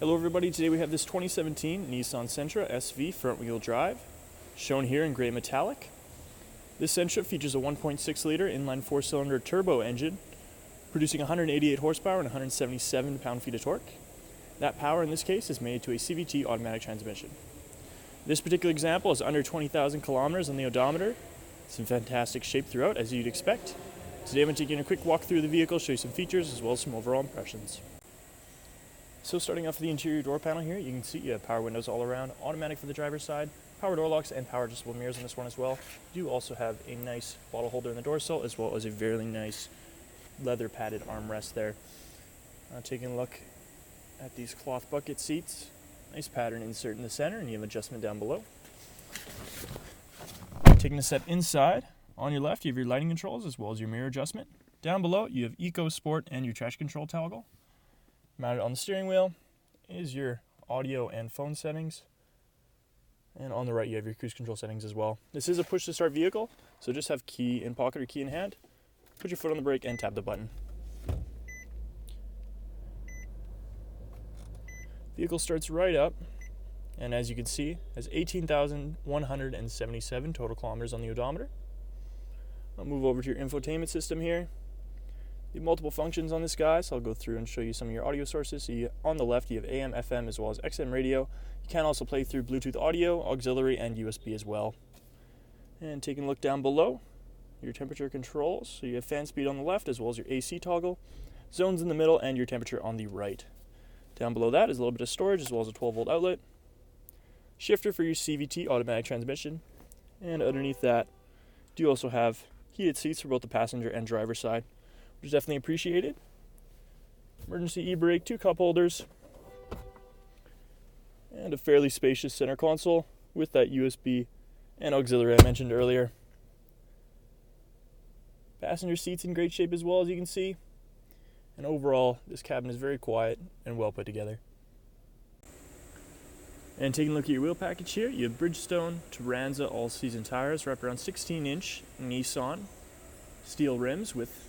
Hello everybody, today we have this 2017 Nissan Sentra SV front-wheel drive, shown here in gray metallic. This Sentra features a 1.6 liter inline 4-cylinder turbo engine, producing 188 horsepower and 177 pound-feet of torque. That power in this case is made to a CVT automatic transmission. This particular example is under 20,000 kilometers on the odometer. It's in fantastic shape throughout, as you'd expect. Today I'm going to take you on a quick walk through the vehicle, show you some features as well as some overall impressions. So starting off with the interior door panel here, you can see you have power windows all around, automatic for the driver's side, power door locks and power adjustable mirrors on this one as well. You do also have a nice bottle holder in the door sill as well as a very nice leather padded armrest there. Taking a look at these cloth bucket seats, nice pattern insert in the center, and you have adjustment down below. Taking a step inside, on your left you have your lighting controls as well as your mirror adjustment. Down below you have Eco Sport and your traction control toggle. Mounted on the steering wheel is your audio and phone settings, and on the right you have your cruise control settings as well. This is a push to start vehicle, so just have key in pocket or key in hand, put your foot on the brake and tap the button. Vehicle starts right up, and as you can see has 18,177 total kilometers on the odometer. I'll move over to your infotainment system here. You have multiple functions on this guy, so I'll go through and show you some of your audio sources. So on the left you have AM, FM, as well as XM radio. You can also play through Bluetooth audio, auxiliary, and USB as well. And taking a look down below, your temperature controls. So you have fan speed on the left as well as your AC toggle, zones in the middle, and your temperature on the right. Down below that is a little bit of storage as well as a 12-volt outlet. Shifter for your CVT automatic transmission. And underneath that, you also have heated seats for both the passenger and driver side, which is definitely appreciated. Emergency e-brake, 2 cup holders, and a fairly spacious center console with that USB and auxiliary I mentioned earlier. Passenger seats in great shape as well, as you can see. And overall, this cabin is very quiet and well put together. And taking a look at your wheel package here, you have Bridgestone Turanza all-season tires, wrapped around 16-inch Nissan steel rims with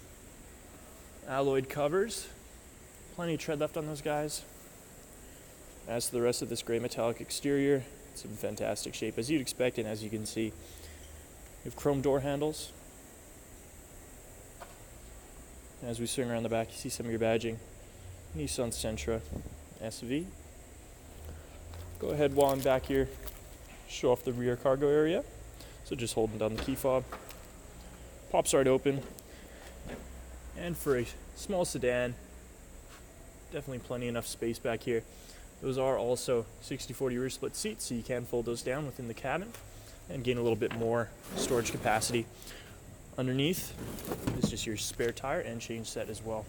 alloyed covers. Plenty of tread left on those guys. As to the rest of this gray metallic exterior, it's in fantastic shape as you'd expect, and as you can see, you have chrome door handles. And as we swing around the back, you see some of your badging. Nissan Sentra SV. Go ahead while I'm back here, show off the rear cargo area. So just holding down the key fob. Pops right open. And for a small sedan, definitely plenty enough space back here. Those are also 60/40 rear split seats, so you can fold those down within the cabin and gain a little bit more storage capacity. Underneath is just your spare tire and change set as well.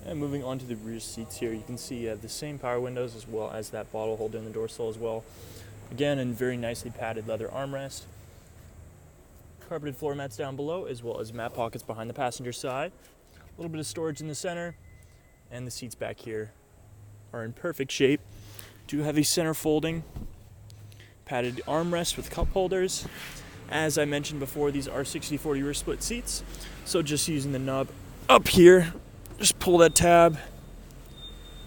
And moving on to the rear seats here, you can see the same power windows as well as that bottle holder in the door sill as well. Again, in very nicely padded leather armrest. Carpeted floor mats down below, as well as mat pockets behind the passenger side. A little bit of storage in the center, and the seats back here are in perfect shape. Do have a center folding padded armrest with cup holders. As I mentioned before, these are 60/40 rear split seats, so just using the knob up here, just pull that tab.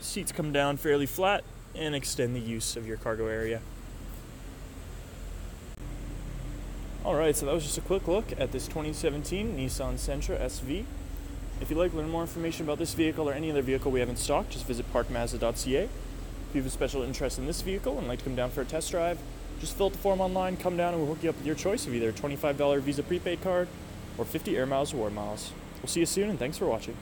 Seats come down fairly flat and extend the use of your cargo area. Alright, so that was just a quick look at this 2017 Nissan Sentra SV. If you'd like to learn more information about this vehicle or any other vehicle we have in stock, just visit parkmazda.ca. If you have a special interest in this vehicle and like to come down for a test drive, just fill out the form online, come down, and we'll hook you up with your choice of either a $25 Visa prepaid card or 50 air miles or reward miles. We'll see you soon, and thanks for watching.